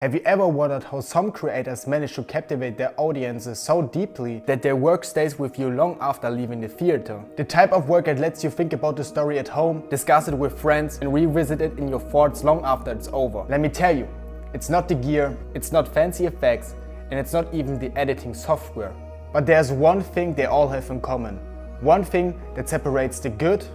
Have you ever wondered how some creators manage to captivate their audiences so deeply that their work stays with you long after leaving the theater? The type of work that lets you think about the story at home, discuss it with friends and revisit it in your thoughts long after it's over. Let me tell you, it's not the gear, it's not fancy effects, and it's not even the editing software. But there's one thing they all have in common. One thing that separates the good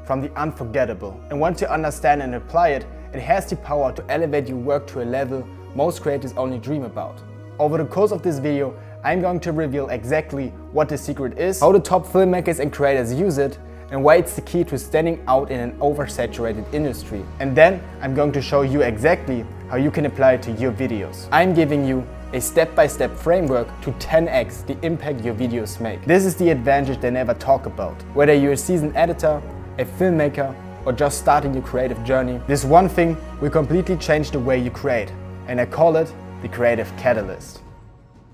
from the unforgettable. And once you understand and apply it, it has the power to elevate your work to a level most creators only dream about. Over the course of this video, I'm going to reveal exactly what the secret is, how the top filmmakers and creators use it, and why it's the key to standing out in an oversaturated industry. And then I'm going to show you exactly how you can apply it to your videos. I'm giving you a step-by-step framework to 10x the impact your videos make. This is the advantage they never talk about. Whether you're a seasoned editor, a filmmaker, or just starting your creative journey, this one thing will completely change the way you create. And I call it the creative catalyst.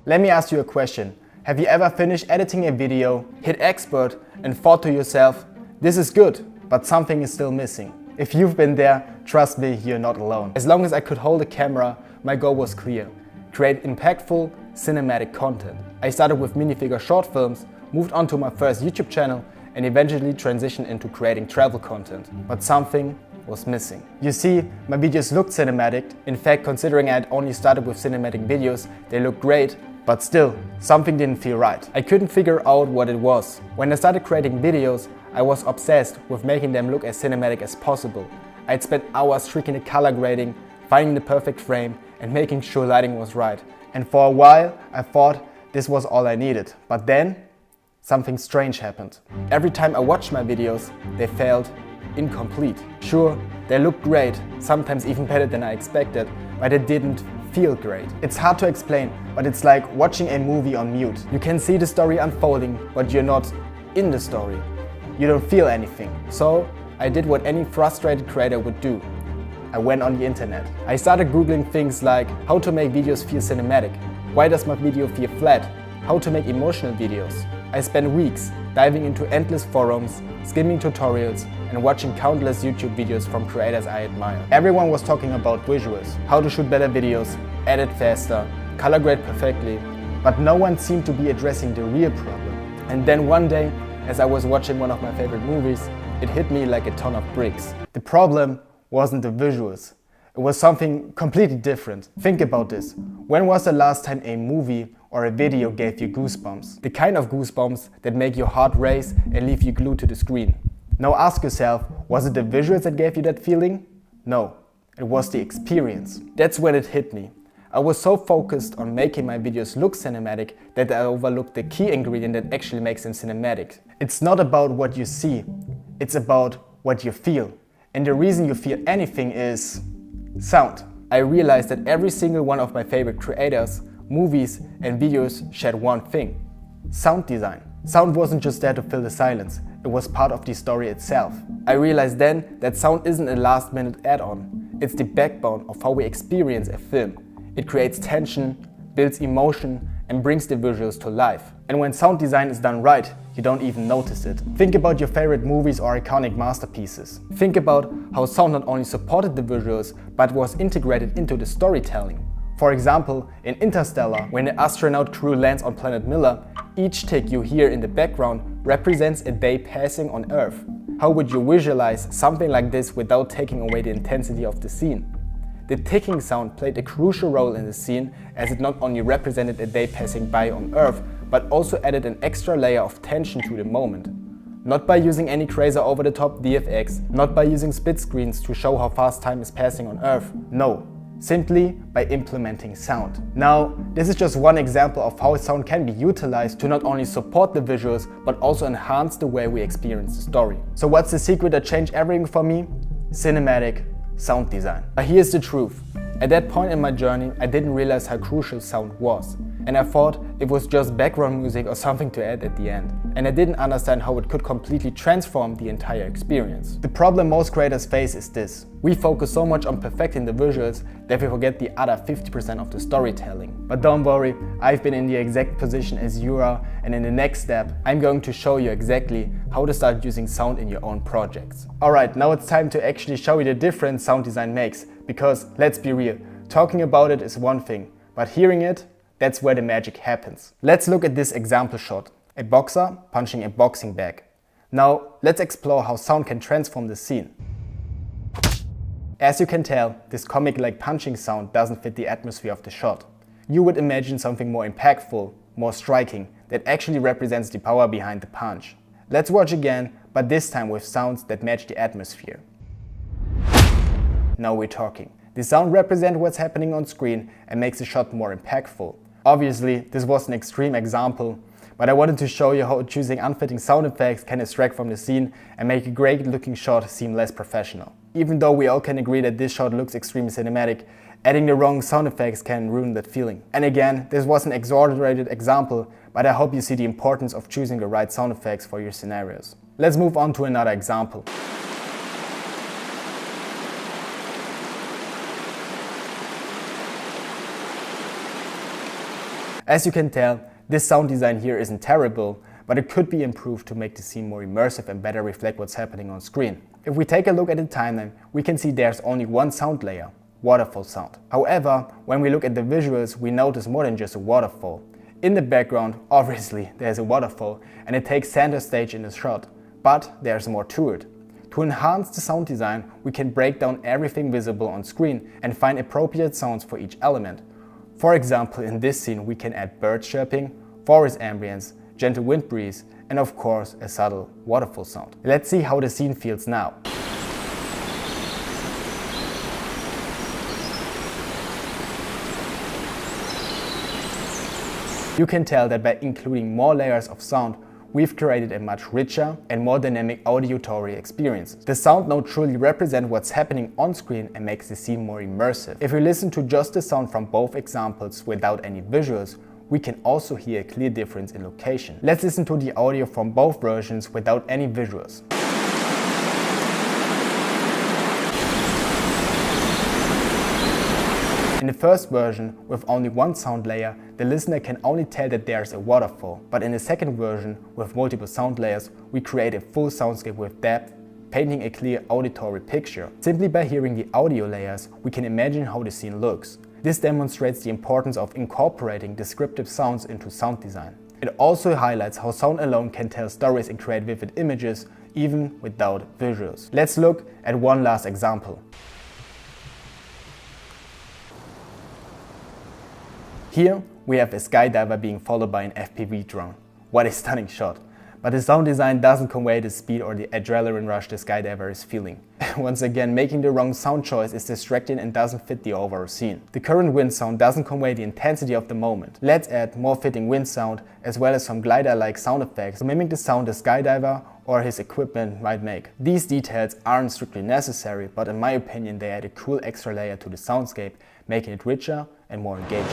Let me ask you a question. Have you ever finished editing a video, hit export, and thought to yourself, this is good, but something is still missing? If you've been there, trust me, you're not alone. As long as I could hold a camera, my goal was clear. Create impactful, cinematic content. I started with minifigure short films, moved on to my first YouTube channel, and eventually transitioned into creating travel content. But something was missing. You see, my videos looked cinematic. In fact, considering I had only started with cinematic videos, they looked great, but still, something didn't feel right. I couldn't figure out what it was. When I started creating videos, I was obsessed with making them look as cinematic as possible. I'd spent hours tweaking the color grading, finding the perfect frame, and making sure lighting was right. And for a while, I thought this was all I needed. But then, something strange happened. Every time I watched my videos, they felt incomplete. Sure, they looked great, sometimes even better than I expected, but it didn't feel great. It's hard to explain, but it's like watching a movie on mute. You can see the story unfolding, but you're not in the story. You don't feel anything. So I did what any frustrated creator would do. I went on the internet. I started Googling things like how to make videos feel cinematic, why does my video feel flat, how to make emotional videos. I spent weeks diving into endless forums, skimming tutorials, and watching countless YouTube videos from creators I admire. Everyone was talking about visuals, how to shoot better videos, edit faster, color grade perfectly, but no one seemed to be addressing the real problem. And then one day, as I was watching one of my favorite movies, it hit me like a ton of bricks. The problem wasn't the visuals. It was something completely different. Think about this. When was the last time a movie or a video gave you goosebumps? The kind of goosebumps that make your heart race and leave you glued to the screen. Now ask yourself, was it the visuals that gave you that feeling? No, it was the experience. That's when it hit me. I was so focused on making my videos look cinematic that I overlooked the key ingredient that actually makes them cinematic. It's not about what you see, it's about what you feel. And the reason you feel anything is sound. I realized that every single one of my favorite creators, movies and videos shared one thing: sound design. Sound wasn't just there to fill the silence, it was part of the story itself. I realized then that sound isn't a last-minute add-on, it's the backbone of how we experience a film. It creates tension, builds emotion, and brings the visuals to life. And when sound design is done right, you don't even notice it. Think about your favorite movies or iconic masterpieces. Think about how sound not only supported the visuals, but was integrated into the storytelling. For example, in Interstellar, when the astronaut crew lands on planet Miller, each tick you hear in the background represents a day passing on Earth. How would you visualize something like this without taking away the intensity of the scene? The ticking sound played a crucial role in the scene, as it not only represented a day passing by on Earth, but also added an extra layer of tension to the moment. Not by using any crazy over-the-top VFX, not by using split screens to show how fast time is passing on Earth. No. Simply by implementing sound. Now, this is just one example of how sound can be utilized to not only support the visuals, but also enhance the way we experience the story. So what's the secret that changed everything for me? Cinematic sound design. But here's the truth. At that point in my journey, I didn't realize how crucial sound was. And I thought it was just background music or something to add at the end. And I didn't understand how it could completely transform the entire experience. The problem most creators face is this. We focus so much on perfecting the visuals that we forget the other 50% of the storytelling. But don't worry, I've been in the exact position as you are, and in the next step, I'm going to show you exactly how to start using sound in your own projects. Alright, now it's time to actually show you the difference sound design makes. Because let's be real, Talking about it is one thing, but hearing it, that's where the magic happens. Let's look at this example shot. A boxer punching a boxing bag. Now, let's explore how sound can transform the scene. As you can tell, this comic-like punching sound doesn't fit the atmosphere of the shot. You would imagine something more impactful, more striking, that actually represents the power behind the punch. Let's watch again, but this time with sounds that match the atmosphere. Now we're talking. The sound represents what's happening on screen and makes the shot more impactful. Obviously, this was an extreme example, but I wanted to show you how choosing unfitting sound effects can distract from the scene and make a great looking shot seem less professional. Even though we all can agree that this shot looks extremely cinematic, adding the wrong sound effects can ruin that feeling. And again, this was an exaggerated example, but I hope you see the importance of choosing the right sound effects for your scenarios. Let's move on to another example. As you can tell, this sound design here isn't terrible, but it could be improved to make the scene more immersive and better reflect what's happening on screen. If we take a look at the timeline, we can see there's only one sound layer, waterfall sound. However, when we look at the visuals, we notice more than just a waterfall. In the background, obviously, there's a waterfall and it takes center stage in the shot, but there's more to it. To enhance the sound design, we can break down everything visible on screen and find appropriate sounds for each element. For example, in this scene we can add birds chirping, forest ambience, gentle wind breeze, and of course a subtle waterfall sound. Let's see how the scene feels now. You can tell that by including more layers of sound, we've created a much richer and more dynamic auditory experience. The sound now truly represents what's happening on screen and makes the scene more immersive. If we listen to just the sound from both examples without any visuals, we can also hear a clear difference in location. Let's listen to the audio from both versions without any visuals. In the first version, with only one sound layer, the listener can only tell that there's a waterfall. But in the second version, with multiple sound layers, we create a full soundscape with depth, painting a clear auditory picture. Simply by hearing the audio layers, we can imagine how the scene looks. This demonstrates the importance of incorporating descriptive sounds into sound design. It also highlights how sound alone can tell stories and create vivid images, even without visuals. Let's look at one last example. Here we have a skydiver being followed by an FPV drone. What a stunning shot! But the sound design doesn't convey the speed or the adrenaline rush the skydiver is feeling. Once again, making the wrong sound choice is distracting and doesn't fit the overall scene. The current wind sound doesn't convey the intensity of the moment. Let's add more fitting wind sound as well as some glider-like sound effects to mimic the sound the skydiver or his equipment might make. These details aren't strictly necessary, but in my opinion they add a cool extra layer to the soundscape, making it richer and more engaging.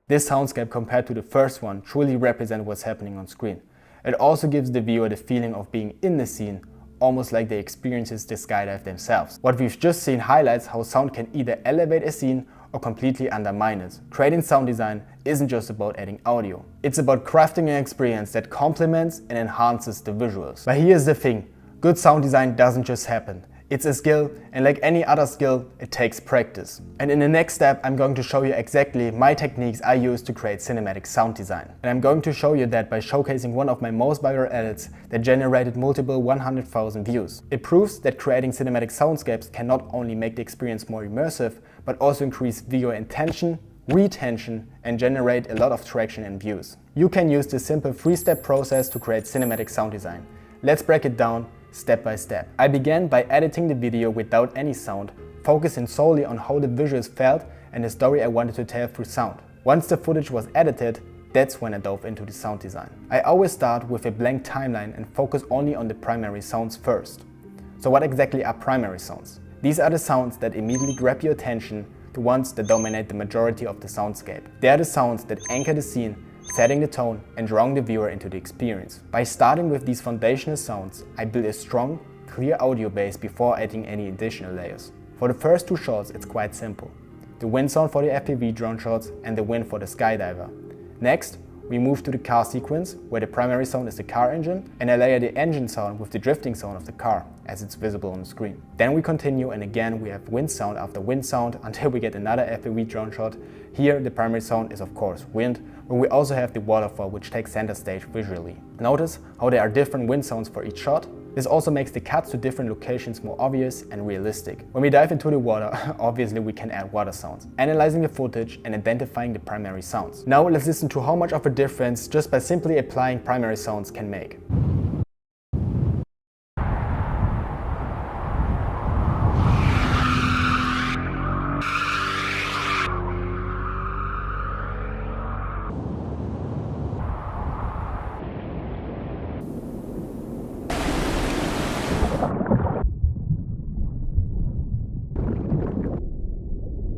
This soundscape compared to the first one truly represents what's happening on screen. It also gives the viewer the feeling of being in the scene, almost like they experiences the skydive themselves. What we've just seen highlights how sound can either elevate a scene or completely undermine it. Creating sound design isn't just about adding audio. It's about crafting an experience that complements and enhances the visuals. But here's the thing, good sound design doesn't just happen. It's a skill, and like any other skill, it takes practice. And in the next step, I'm going to show you exactly my techniques I use to create cinematic sound design. And I'm going to show you that by showcasing one of my most viral edits that generated multiple 100,000 views. It proves that creating cinematic soundscapes can not only make the experience more immersive, but also increase viewer attention, retention, and generate a lot of traction and views. You can use this simple 3-step process to create cinematic sound design. Let's break it down step by step. I began by editing the video without any sound, focusing solely on how the visuals felt and the story I wanted to tell through sound. Once the footage was edited, that's when I dove into the sound design. I always start with a blank timeline and focus only on the primary sounds first. So what exactly are primary sounds? These are the sounds that immediately grab your attention, the ones that dominate the majority of the soundscape. They are the sounds that anchor the scene, setting the tone and drawing the viewer into the experience. By starting with these foundational sounds, I build a strong, clear audio base before adding any additional layers. For the first two shots, it's quite simple. The wind sound for the FPV drone shots and the wind for the skydiver. Next, we move to the car sequence, where the primary sound is the car engine, and I layer the engine sound with the drifting sound of the car, as it's visible on the screen. Then we continue, and again we have wind sound after wind sound until we get another FPV drone shot. Here the primary sound is of course wind, but we also have the waterfall, which takes center stage visually. Notice how there are different wind sounds for each shot. This also makes the cuts to different locations more obvious and realistic. When we dive into the water, obviously we can add water sounds, analyzing the footage and identifying the primary sounds. Now let's listen to how much of a difference just by simply applying primary sounds can make.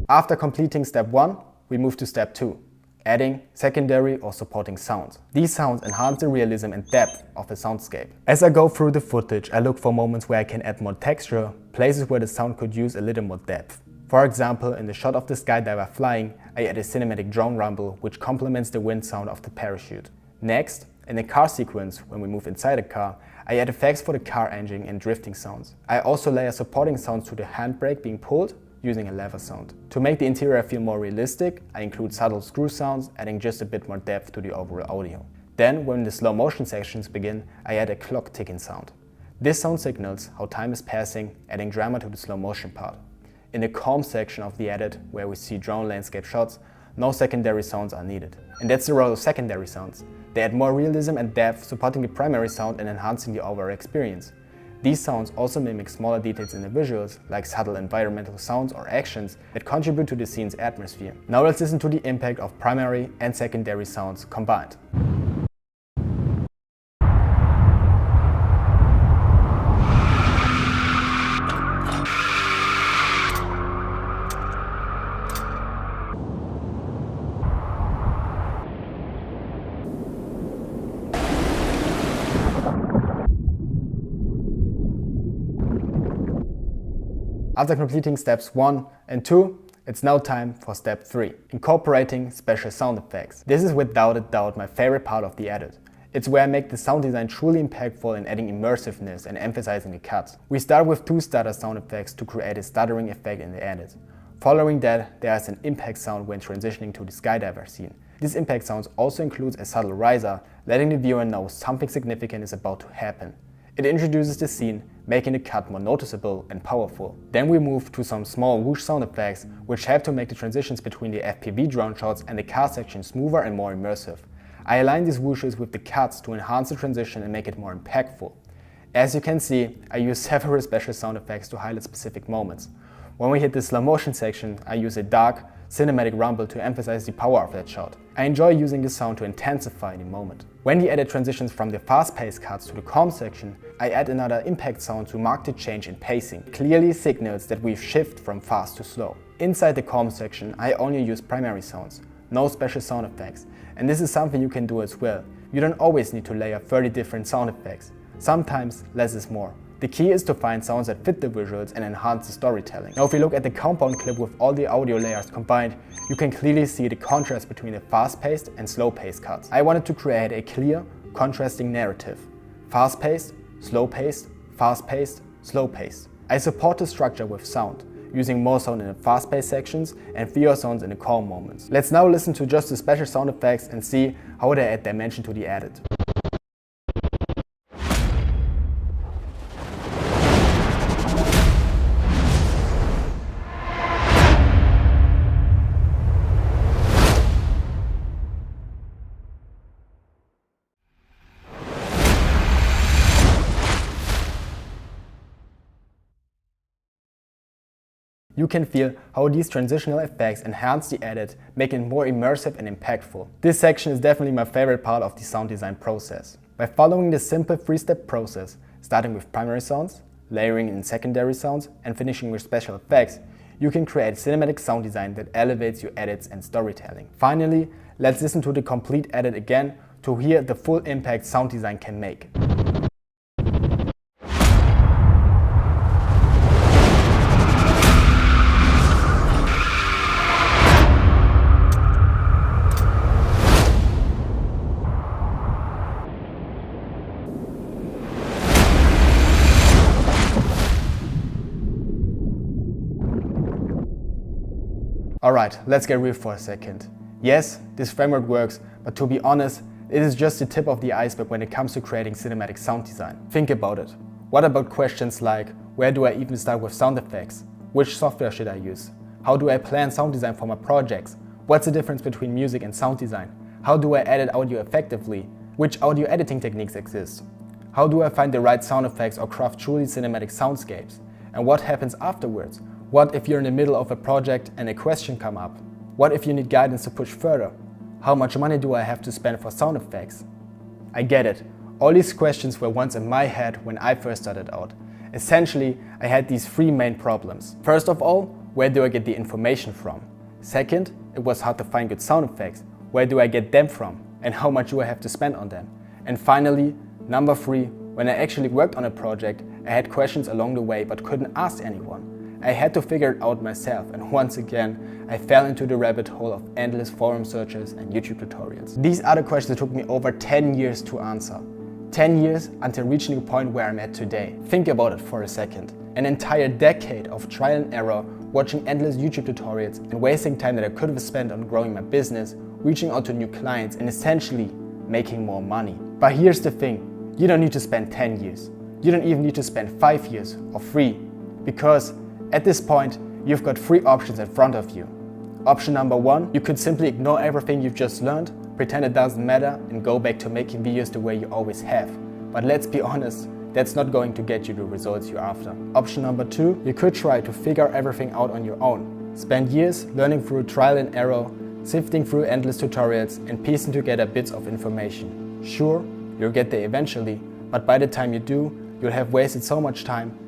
After completing step 1, we move to step 2, adding secondary or supporting sounds. These sounds enhance the realism and depth of the soundscape. As I go through the footage, I look for moments where I can add more texture, places where the sound could use a little more depth. For example, in the shot of the skydiver flying, I add a cinematic drone rumble which complements the wind sound of the parachute. Next, in the car sequence, when we move inside a car, I add effects for the car engine and drifting sounds. I also layer supporting sounds to the handbrake being pulled, using a lever sound. To make the interior feel more realistic, I include subtle screw sounds, adding just a bit more depth to the overall audio. Then, when the slow motion sections begin, I add a clock ticking sound. This sound signals how time is passing, adding drama to the slow motion part. In the calm section of the edit, where we see drone landscape shots, no secondary sounds are needed. And that's the role of secondary sounds. They add more realism and depth, supporting the primary sound and enhancing the overall experience. These sounds also mimic smaller details in the visuals, like subtle environmental sounds or actions that contribute to the scene's atmosphere. Now let's listen to the impact of primary and secondary sounds combined. After completing steps 1 and 2, it's now time for step 3, incorporating special sound effects. This is without a doubt my favorite part of the edit. It's where I make the sound design truly impactful in adding immersiveness and emphasizing the cuts. We start with 2 stutter sound effects to create a stuttering effect in the edit. Following that, there is an impact sound when transitioning to the skydiver scene. This impact sound also includes a subtle riser, letting the viewer know something significant is about to happen. It introduces the scene, making the cut more noticeable and powerful. Then we move to some small whoosh sound effects, which help to make the transitions between the FPV drone shots and the car section smoother and more immersive. I align these whooshes with the cuts to enhance the transition and make it more impactful. As you can see, I use several special sound effects to highlight specific moments. When we hit the slow motion section, I use a dark, cinematic rumble to emphasize the power of that shot. I enjoy using this sound to intensify the moment. When the edit transitions from the fast-paced cuts to the calm section, I add another impact sound to mark the change in pacing. Clearly signals that we've shifted from fast to slow. Inside the calm section, I only use primary sounds, no special sound effects. And this is something you can do as well. You don't always need to layer 30 different sound effects. Sometimes less is more. The key is to find sounds that fit the visuals and enhance the storytelling. Now if we look at the compound clip with all the audio layers combined, you can clearly see the contrast between the fast-paced and slow-paced cuts. I wanted to create a clear, contrasting narrative. Fast-paced, slow-paced, fast-paced, slow-paced. I support the structure with sound, using more sound in the fast-paced sections and fewer sounds in the calm moments. Let's now listen to just the special sound effects and see how they add dimension to the edit. You can feel how these transitional effects enhance the edit, making it more immersive and impactful. This section is definitely my favorite part of the sound design process. By following this simple 3-step process, starting with primary sounds, layering in secondary sounds, and finishing with special effects, you can create cinematic sound design that elevates your edits and storytelling. Finally, let's listen to the complete edit again to hear the full impact sound design can make. Alright, let's get real for a second. Yes, this framework works, but to be honest, it is just the tip of the iceberg when it comes to creating cinematic sound design. Think about it. What about questions like, where do I even start with sound effects? Which software should I use? How do I plan sound design for my projects? What's the difference between music and sound design? How do I edit audio effectively? Which audio editing techniques exist? How do I find the right sound effects or craft truly cinematic soundscapes? And what happens afterwards? What if you're in the middle of a project and a question comes up? What if you need guidance to push further? How much money do I have to spend for sound effects? I get it. All these questions were once in my head when I first started out. Essentially, I had these three main problems. First of all, where do I get the information from? Second, it was hard to find good sound effects. Where do I get them from? And how much do I have to spend on them? And finally, number three, when I actually worked on a project, I had questions along the way but couldn't ask anyone. I had to figure it out myself, and once again, I fell into the rabbit hole of endless forum searches and YouTube tutorials. These are the questions that took me over 10 years to answer. 10 years until reaching the point where I'm at today. Think about it for a second. An entire decade of trial and error, watching endless YouTube tutorials and wasting time that I could have spent on growing my business, reaching out to new clients, and essentially making more money. But here's the thing, you don't need to spend 10 years. You don't even need to spend 5 years or 3, because at this point, you've got 3 options in front of you. Option number 1, you could simply ignore everything you've just learned, pretend it doesn't matter, and go back to making videos the way you always have. But let's be honest, that's not going to get you the results you're after. Option number 2, you could try to figure everything out on your own. Spend years learning through trial and error, sifting through endless tutorials, and piecing together bits of information. Sure, you'll get there eventually, but by the time you do, you'll have wasted so much time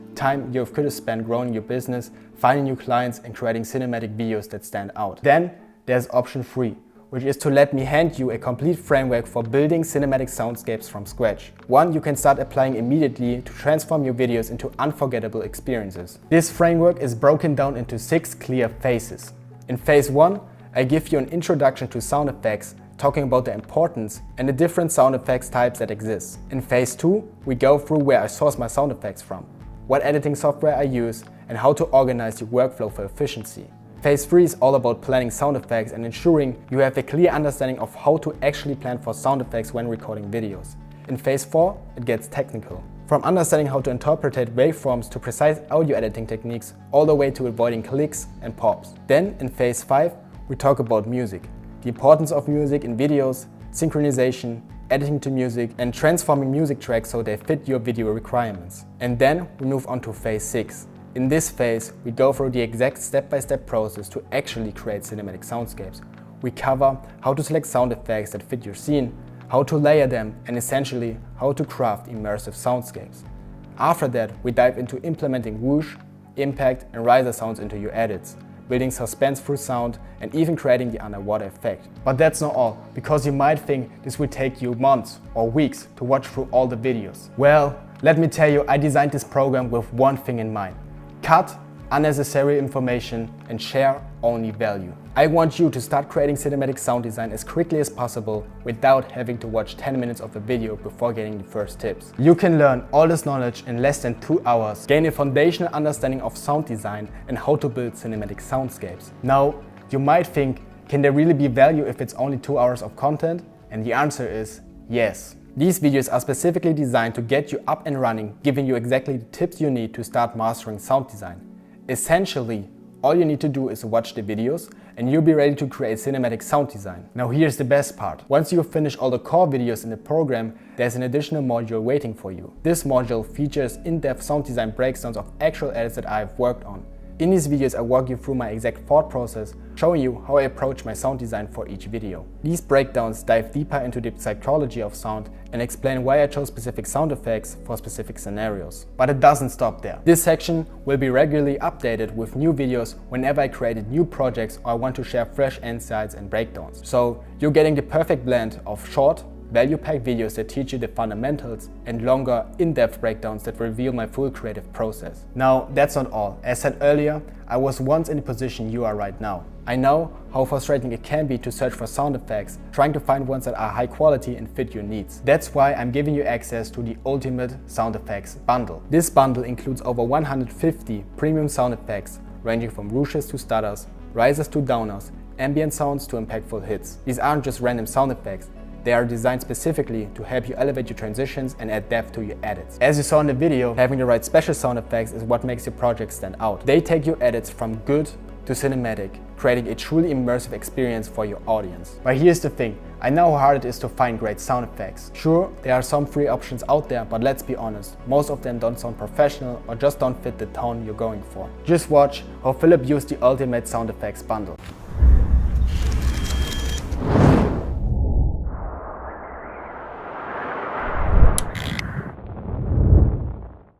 you could have spent growing your business, finding new clients, and creating cinematic videos that stand out. Then there's option 3, which is to let me hand you a complete framework for building cinematic soundscapes from scratch. One you can start applying immediately to transform your videos into unforgettable experiences. This framework is broken down into 6 clear phases. In phase 1, I give you an introduction to sound effects, talking about the importance and the different sound effects types that exist. In phase 2, we go through where I source my sound effects from, what editing software I use, and how to organize your workflow for efficiency. Phase 3 is all about planning sound effects and ensuring you have a clear understanding of how to actually plan for sound effects when recording videos. In phase 4, it gets technical. From understanding how to interpret waveforms to precise audio editing techniques, all the way to avoiding clicks and pops. Then in phase 5, we talk about music, the importance of music in videos, synchronization, editing to music, and transforming music tracks so they fit your video requirements. And then we move on to phase 6. In this phase, we go through the exact step-by-step process to actually create cinematic soundscapes. We cover how to select sound effects that fit your scene, how to layer them, and essentially how to craft immersive soundscapes. After that, we dive into implementing whoosh, impact, and riser sounds into your edits, building suspense through sound, and even creating the underwater effect. But that's not all, because you might think this will take you months or weeks to watch through all the videos. Well, let me tell you, I designed this program with one thing in mind: cut unnecessary information and share only value. I want you to start creating cinematic sound design as quickly as possible without having to watch 10 minutes of a video before getting the first tips. You can learn all this knowledge in less than 2 hours, gain a foundational understanding of sound design and how to build cinematic soundscapes. Now, you might think, can there really be value if it's only 2 hours of content? And the answer is yes. These videos are specifically designed to get you up and running, giving you exactly the tips you need to start mastering sound design. Essentially, all you need to do is watch the videos and you'll be ready to create cinematic sound design. Now here's the best part. Once you finish all the core videos in the program, there's an additional module waiting for you. This module features in-depth sound design breakdowns of actual edits that I've worked on. In these videos, I walk you through my exact thought process, showing you how I approach my sound design for each video. These breakdowns dive deeper into the psychology of sound and explain why I chose specific sound effects for specific scenarios. But it doesn't stop there. This section will be regularly updated with new videos whenever I created new projects or I want to share fresh insights and breakdowns. So you're getting the perfect blend of short, value-packed videos that teach you the fundamentals and longer, in-depth breakdowns that reveal my full creative process. Now, that's not all. As said earlier, I was once in the position you are right now. I know how frustrating it can be to search for sound effects, trying to find ones that are high quality and fit your needs. That's why I'm giving you access to the Ultimate Sound Effects Bundle. This bundle includes over 150 premium sound effects, ranging from whooshes to stutters, risers to downers, ambient sounds to impactful hits. These aren't just random sound effects. They are designed specifically to help you elevate your transitions and add depth to your edits. As you saw in the video, having the right special sound effects is what makes your project stand out. They take your edits from good to cinematic, creating a truly immersive experience for your audience. But here's the thing, I know how hard it is to find great sound effects. Sure, there are some free options out there, but let's be honest, most of them don't sound professional or just don't fit the tone you're going for. Just watch how Philip used the ultimate sound effects bundle.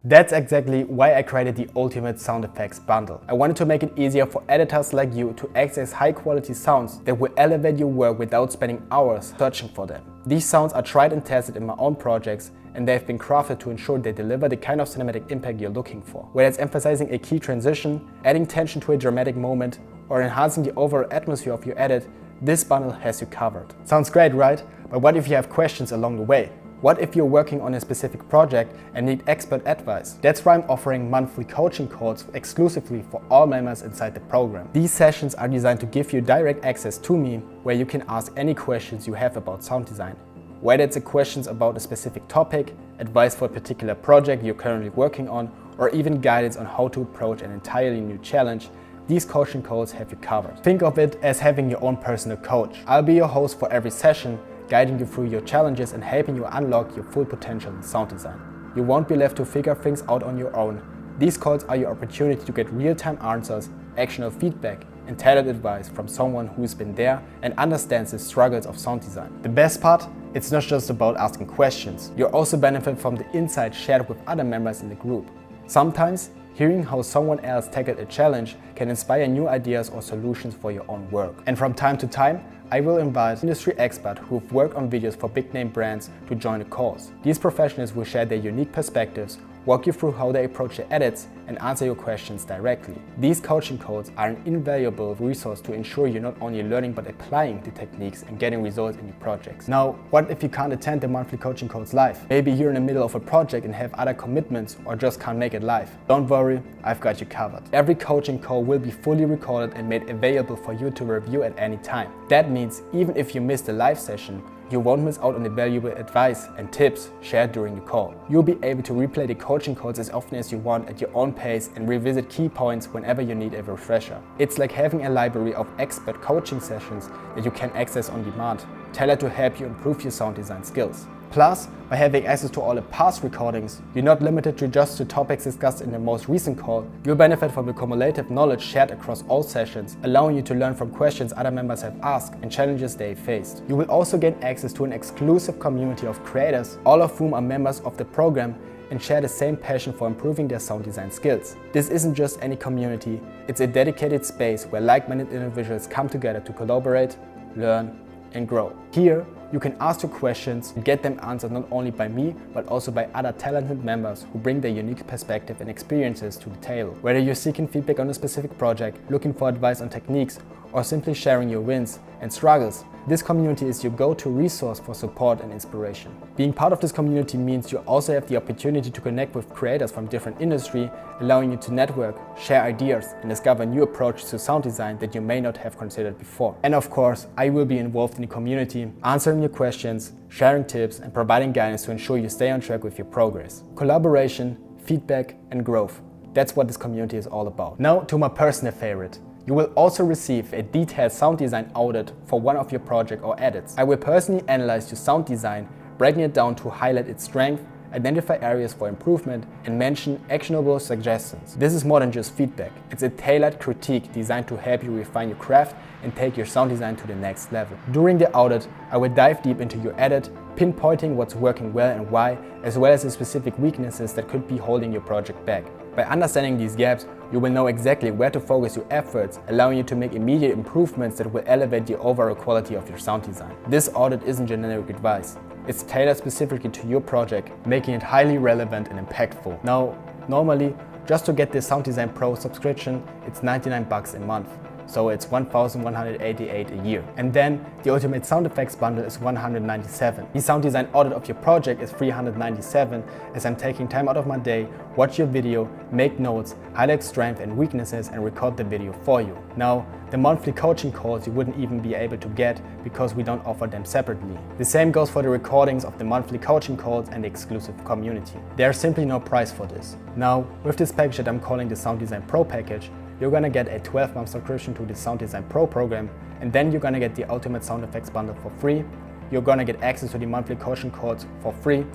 That's exactly why I created the Ultimate Sound Effects bundle. I wanted to make it easier for editors like you to access high quality sounds that will elevate your work without spending hours searching for them. These sounds are tried and tested in my own projects, and they've been crafted to ensure they deliver the kind of cinematic impact you're looking for. Whether it's emphasizing a key transition, adding tension to a dramatic moment, or enhancing the overall atmosphere of your edit, this bundle has you covered. Sounds great, right? But what if you have questions along the way? What if you're working on a specific project and need expert advice? That's why I'm offering monthly coaching calls exclusively for all members inside the program. These sessions are designed to give you direct access to me, where you can ask any questions you have about sound design. Whether it's questions about a specific topic, advice for a particular project you're currently working on, or even guidance on how to approach an entirely new challenge, these coaching calls have you covered. Think of it as having your own personal coach. I'll be your host for every session, guiding you through your challenges and helping you unlock your full potential in sound design. You won't be left to figure things out on your own. These calls are your opportunity to get real-time answers, actionable feedback, and tailored advice from someone who's been there and understands the struggles of sound design. The best part? It's not just about asking questions. You'll also benefit from the insights shared with other members in the group. Sometimes, hearing how someone else tackled a challenge can inspire new ideas or solutions for your own work. And from time to time, I will invite industry experts who've worked on videos for big name brands to join the calls. These professionals will share their unique perspectives, walk you through how they approach their edits, and answer your questions directly. These coaching calls are an invaluable resource to ensure you're not only learning but applying the techniques and getting results in your projects. Now, what if you can't attend the monthly coaching calls live? Maybe you're in the middle of a project and have other commitments or just can't make it live. Don't worry, I've got you covered. Every coaching call will be fully recorded and made available for you to review at any time. That means even if you miss the live session, you won't miss out on the valuable advice and tips shared during the call. You'll be able to replay the coaching calls as often as you want at your own pace and revisit key points whenever you need a refresher. It's like having a library of expert coaching sessions that you can access on demand, tailored to help you improve your sound design skills. Plus, by having access to all the past recordings, you're not limited to just the topics discussed in the most recent call. You'll benefit from the cumulative knowledge shared across all sessions, allowing you to learn from questions other members have asked and challenges they faced. You will also gain access to an exclusive community of creators, all of whom are members of the program and share the same passion for improving their sound design skills. This isn't just any community, it's a dedicated space where like-minded individuals come together to collaborate, learn, and grow. Here, you can ask your questions and get them answered not only by me, but also by other talented members who bring their unique perspective and experiences to the table. Whether you're seeking feedback on a specific project, looking for advice on techniques, or simply sharing your wins and struggles, this community is your go-to resource for support and inspiration. Being part of this community means you also have the opportunity to connect with creators from different industries, allowing you to network, share ideas, and discover new approaches to sound design that you may not have considered before. And of course, I will be involved in the community, answering your questions, sharing tips, and providing guidance to ensure you stay on track with your progress. Collaboration, feedback, and growth. That's what this community is all about. Now to my personal favorite. You will also receive a detailed sound design audit for one of your project or edits. I will personally analyze your sound design, breaking it down to highlight its strength, identify areas for improvement, and mention actionable suggestions. This is more than just feedback. It's a tailored critique designed to help you refine your craft and take your sound design to the next level. During the audit, I will dive deep into your edit, pinpointing what's working well and why, as well as the specific weaknesses that could be holding your project back. By understanding these gaps, you will know exactly where to focus your efforts, allowing you to make immediate improvements that will elevate the overall quality of your sound design. This audit isn't generic advice. It's tailored specifically to your project, making it highly relevant and impactful. Now, normally, just to get the Sound Design Pro subscription, it's $99 a month. so it's 1,188 a year. And then the Ultimate SoundFX bundle is 197. The sound design audit of your project is 397, as I'm taking time out of my day, watch your video, make notes, highlight strengths and weaknesses, and record the video for you. Now, the monthly coaching calls you wouldn't even be able to get because we don't offer them separately. The same goes for the recordings of the monthly coaching calls and the exclusive community. There's simply no price for this. Now, with this package that I'm calling the Sound Design Pro package, you're gonna get a 12-month subscription to the Sound Design Pro program, and then you're gonna get the Ultimate SoundFX bundle for free. You're gonna get access to the monthly coaching calls for free.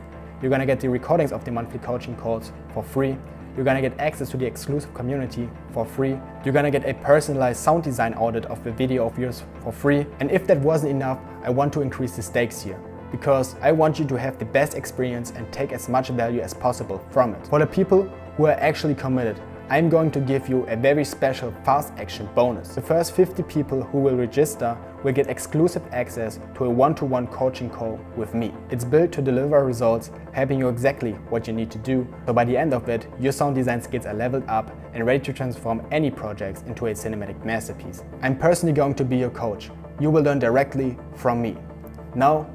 You're gonna get the recordings of the monthly coaching calls for free. You're gonna get access to the exclusive community for free. You're gonna get a personalized sound design audit of the video of yours for free. And if that wasn't enough, I want to increase the stakes here, because I want you to have the best experience and take as much value as possible from it. For the people who are actually committed, I'm going to give you a very special fast action bonus. The first 50 people who will register will get exclusive access to a one-to-one coaching call with me. It's built to deliver results, helping you exactly what you need to do, so by the end of it, your sound design skills are leveled up and ready to transform any projects into a cinematic masterpiece. I'm personally going to be your coach. You will learn directly from me. Now,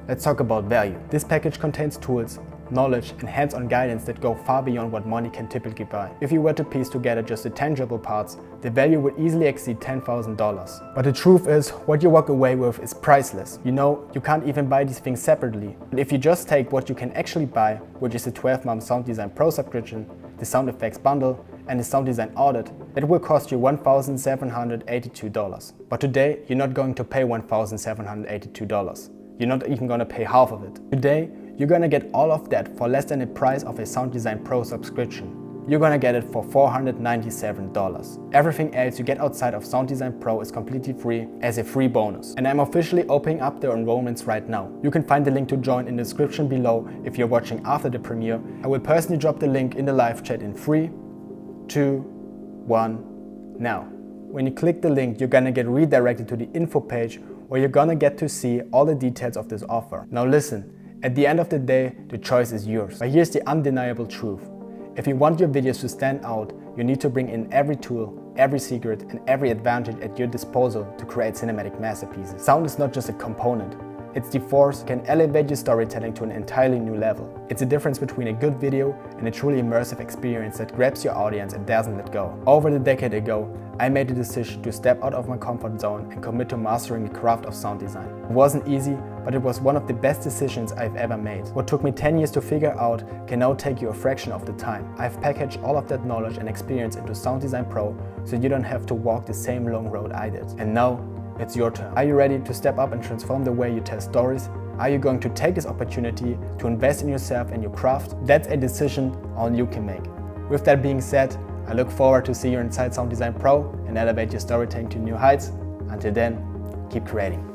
let's talk about value. This package contains tools, knowledge and hands-on guidance that go far beyond what money can typically buy. If you were to piece together just the tangible parts, the value would easily exceed $10,000. But the truth is, what you walk away with is priceless. You know, you can't even buy these things separately. And if you just take what you can actually buy, which is the 12-month Sound Design Pro subscription, the SoundFX bundle, and the sound design audit, it will cost you $1,782. But today, you're not going to pay $1,782. You're not even going to pay half of it. Today, you're gonna get all of that for less than the price of a Sound Design Pro subscription. You're gonna get it for $497. Everything else you get outside of Sound Design Pro is completely free as a free bonus. And I'm officially opening up the enrollments right now. You can find the link to join in the description below if you're watching after the premiere. I will personally drop the link in the live chat in 3, 2, 1, now. When you click the link, you're gonna get redirected to the info page where you're gonna get to see all the details of this offer. Now listen. At the end of the day, the choice is yours. But here's the undeniable truth. If you want your videos to stand out, you need to bring in every tool, every secret, and every advantage at your disposal to create cinematic masterpieces. Sound is not just a component. It's the force that can elevate your storytelling to an entirely new level. It's the difference between a good video and a truly immersive experience that grabs your audience and doesn't let go. Over a decade ago, I made the decision to step out of my comfort zone and commit to mastering the craft of sound design. It wasn't easy, but it was one of the best decisions I've ever made. What took me 10 years to figure out can now take you a fraction of the time. I've packaged all of that knowledge and experience into Sound Design Pro so you don't have to walk the same long road I did. And now, it's your turn. Are you ready to step up and transform the way you tell stories? Are you going to take this opportunity to invest in yourself and your craft? That's a decision only you can make. With that being said, I look forward to see you inside Sound Design Pro and elevate your storytelling to new heights. Until then, keep creating.